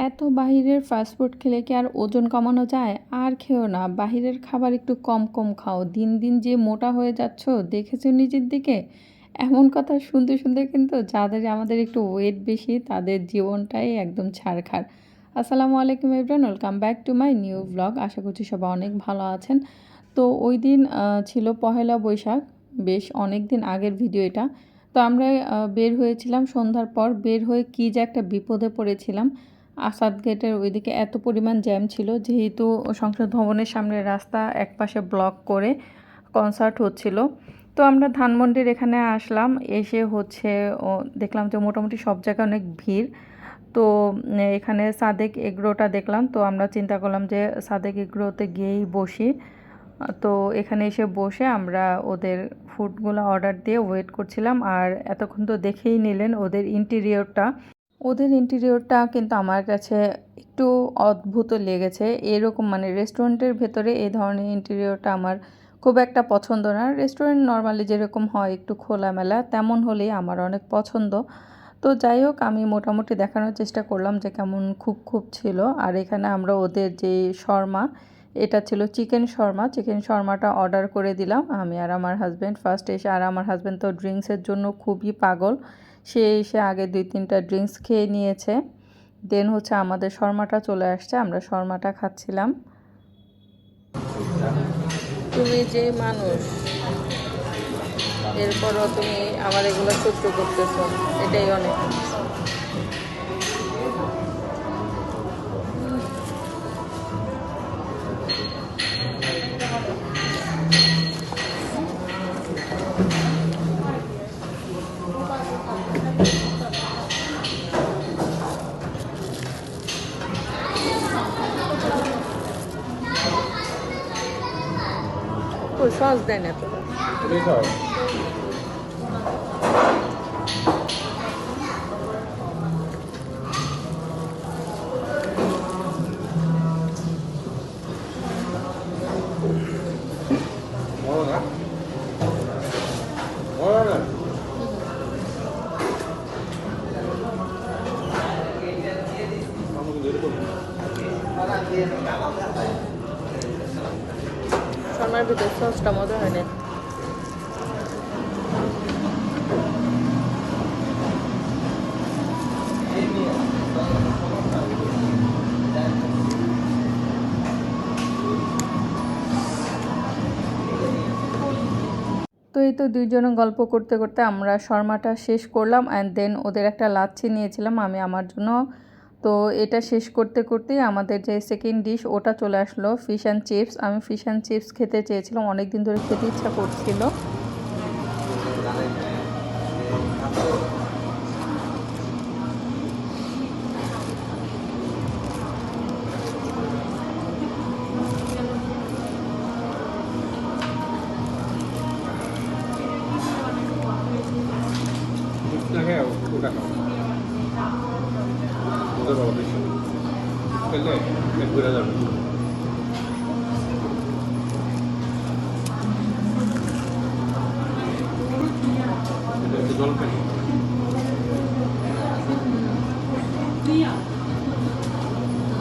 এত বাহিরের ফাস্টফুড খেলে কি আর ওজন কমানো যায়? আর খেও না, বাহিরের খাবার একটু কম কম খাও। দিন দিন যে মোটা হয়ে যাচ্ছ দেখেছো নিজের দিকে? এমন কথা শুনতে শুনতে কিন্তু যাদের আমাদের একটু ওয়েট বেশি তাদের জীবনটাই একদম ছারখার। আসসালামু আলাইকুম everyone, welcome back to my new blog. আশা করছি সবাই অনেক ভালো আছেন। তো ওই দিন ছিল পহেলা বৈশাখ, বেশ অনেক দিন আগের ভিডিও এটা। তো আমরা বের হয়েছিলাম সন্ধ্যার পর। বের হয়ে কী যে একটা বিপদে পড়েছিলাম। আসাদ গেটের ওইদিকে এত পরিমাণ জ্যাম ছিল, যেহেতু সংসদ ভবনের সামনে রাস্তা একপাশে ব্লক করে কনসার্ট হচ্ছিল। তো আমরা ধানমন্ডির এখানে আসলাম, এসে হচ্ছে দেখলাম যে মোটামুটি সব জায়গায় অনেক ভিড়। তো এখানে সাদেক এগ্রোটা দেখলাম, তো আমরা চিন্তা করলাম যে সাদেক এগ্রোতে গিয়েই বসি। তো এখানে এসে বসে আমরা ওদের ফুডগুলো অর্ডার দিয়ে ওয়েট করছিলাম। আর এতক্ষণ তো দেখেই নিলেন ওদের ইন্টেরিয়রটা কিন্তু আমার কাছে একটু অদ্ভুত লেগেছে। এরকম মানে রেস্টুরেন্টের ভেতরে এই ধরনের ইন্টেরিয়রটা আমার খুব একটা পছন্দ না। রেস্টুরেন্ট নর্মালি যেরকম হয় একটু খোলামেলা, তেমন হলেই আমার অনেক পছন্দ। তো যাই হোক, আমি মোটামুটি দেখানোর চেষ্টা করলাম যে কেমন খুব ছিল। আর এখানে আমরা ওদের যে শর্মা, এটা ছিল চিকেন শর্মা। চিকেন শর্মাটা অর্ডার করে দিলাম আমি আর আমার হাজব্যান্ড ফার্স্ট এসে। আর আমার হাজব্যান্ড তো ড্রিঙ্কসের জন্য খুবই পাগল, সে এসে আগে 2-3টা ড্রিঙ্কস খেয়ে নিয়েছে। দেন হচ্ছে আমাদের শর্মাটা চলে আসছে, আমরা শর্মাটা খাচ্ছিলাম। তুমি যে মানুষ, এরপরও তুমি আমার এগুলো সহ্য করতেছো, এটাই অনেক। সস দেয় না তো। শর্মার ভিতরে সসটা মজা হয় না। তো এই তো দুইজনে গল্প করতে করতে আমরা শর্মাটা শেষ করলাম। অ্যান্ড দেন ওদের একটা লাচ্ছি নিয়েছিলাম আমি আমার জন্য। তো এটা শেষ করতে করতেই আমাদের যে সেকেন্ড ডিশ ওটা চলে আসলো, ফিশ অ্যান্ড চিপস। আমি ফিশ অ্যান্ড চিপস খেতে চেয়েছিলাম, অনেক দিন ধরে খেতে ইচ্ছা করছিল।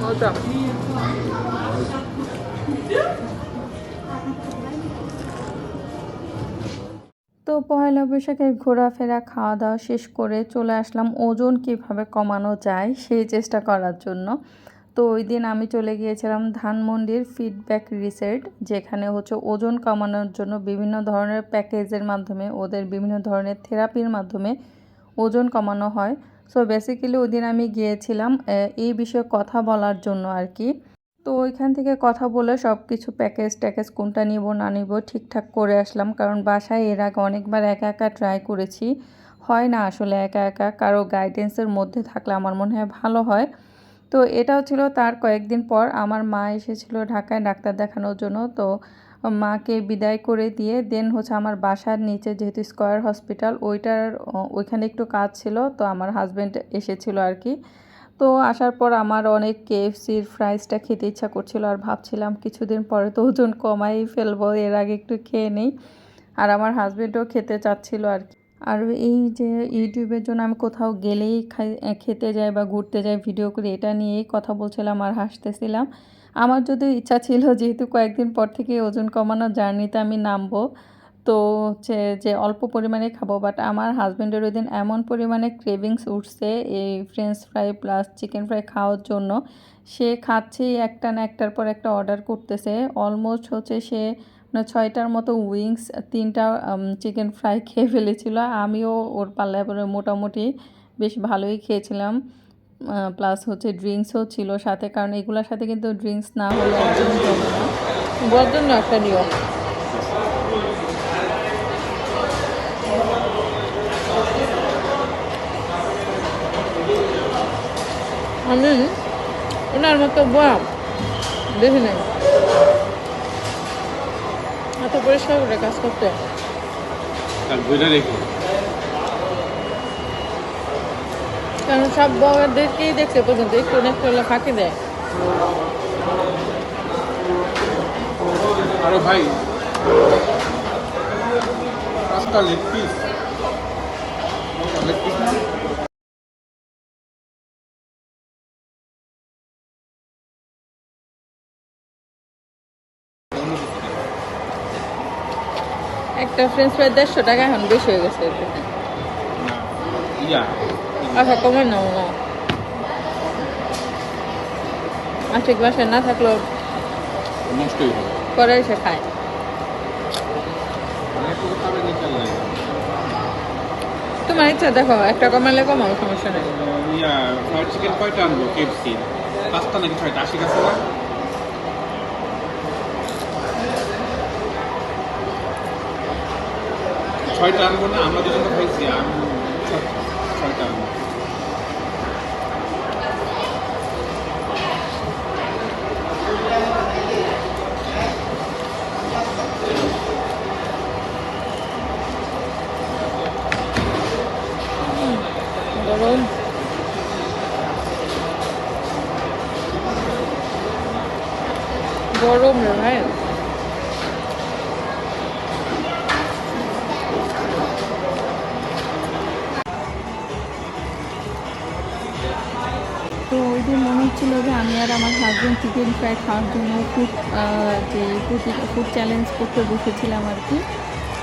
মজা। তো পহেলা বৈশাখের ঘোরাফেরা খাওয়া দাওয়া শেষ করে চলে আসলাম ওজন কিভাবে কমানো যায় সেই চেষ্টা করার জন্য। তো ওই দিন আমি চলে গিয়েছিলাম ধানমন্ডির ফিডব্যাক রিসেট, যেখানে হচ্ছে ওজন কমানোর জন্য বিভিন্ন ধরনের প্যাকেজের মাধ্যমে, ওদের বিভিন্ন ধরনের থেরাপির মাধ্যমে ওজন কমানো হয়। সো বেসিক্যালি ওই দিন আমি গিয়েছিলাম এই বিষয়ে কথা বলার জন্য আর কি। তো ওইখান থেকে কথা বলে সব কিছু প্যাকেজ ট্যাকেজ কোনটা নিব না নিব ঠিকঠাক করে আসলাম। কারণ বাসায় এর আগে অনেকবার একা একা ট্রাই করেছি, হয় না আসলে একা একা, কারো গাইডেন্সের মধ্যে থাকলে আমার মনে হয় ভালো হয়। তো এটাও ছিল তার কয়েকদিন পর আমার মা এসেছিল ঢাকায় ডাক্তার দেখানোর জন্য। তো মাকে বিদায় করে দিয়ে দেন হচ্ছে আমার বাসার নিচে যেহেতু স্কয়ার হসপিটাল, ওইখানে একটু কাজ ছিল, তো আমার হাজব্যান্ড এসেছিল আর কি। তো আসার পর আমার অনেক কেএফসির ফ্রাইসটা খেতে ইচ্ছা করছিল, আর ভাবছিলাম কিছুদিন পরে তো ওজন কমাই ফেলবো, এর আগে একটু খেয়ে নেই। আর আমার হাজব্যান্ডও খেতে চাচ্ছিল আর কি। আর এই যে ইউটিউবের জন্য আমি কোথাও গেলেই খেতে যাই বা ঘুরতে যাই ভিডিও করি, এটা নিয়েই কথা বলছিলাম আর হাসতেছিলাম। আমার যদিও ইচ্ছা ছিল যেহেতু কয়েকদিন পর থেকেই ওজন কমানোর জার্নিতে আমি নামবো, তো হচ্ছে যে অল্প পরিমাণে খাবো। বাট আমার হাসব্যান্ডের ওইদিন এমন পরিমাণে ক্রেভিংস উঠছে এই French fry plus chicken fry খাওয়ার জন্য, সে খাচ্ছেই একটা না একটার পর একটা অর্ডার করতেছে। অলমোস্ট হচ্ছে সে মানে ৬টার মতো উইংস, ৩টা চিকেন ফ্রাই খেয়ে ফেলেছিল। আমিও ওর পাল্লায় পরে মোটামুটি বেশ ভালোই খেয়েছিলাম। প্লাস হচ্ছে ড্রিঙ্কসও ছিল সাথে, কারণ এগুলোর সাথে কিন্তু ড্রিঙ্কস না হলে একদমই জমে না। বলার জন্য একটা দিও। আমি ওনার মতো বয়াম দেখি নাই, এত পরিষ্কার করে কাজ করতে। কারণ সব বউদেরকেই দেখছে পর্যন্ত একটু না একটু হলে ফাঁকি দেয়। আরে ভাই, পাঁচটা লেগ পিস না? একটা ফ্রেঞ্চ ফ্রাই 150 টাকা, এখন বেশি হয়ে গেছে। ইয়া আচ্ছা কমে নাও না, আশিক বাসায় না থাকলেও নষ্টই হবে। পরে এসে খায়। তোমার ইচ্ছা, দেখো একটা কমালে কমাও, সমস্যা নেই। ইয়া ফ্রাইড চিকেন কয়টা আনবো? কেএফসি 5টা নাকি 6টা? 80 কাছে না? 6টা আনবো না? আমরা দুজন তো খাইছি, আমি 6টা আনবো। গরম গরম রে ভাই। তো ওই দিন মনে হচ্ছিলো যে আমি আর আমার হাজব্যান্ড চিকেন ফ্রাই খাওয়ার জন্য ফুড চ্যালেঞ্জ করতে বসেছিলাম আর কি।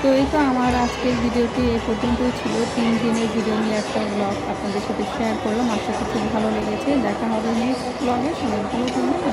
তো এই তো আমার আজকের ভিডিওটি এই পর্যন্তই ছিল। 3 দিনের ভিডিও নিয়ে একটা ব্লগ আপনাদের সাথে শেয়ার করলাম। আশা করছি ভালো লেগেছে। দেখা হবে নেক্সট ব্লগে। সবাই ভালো থাকবেন।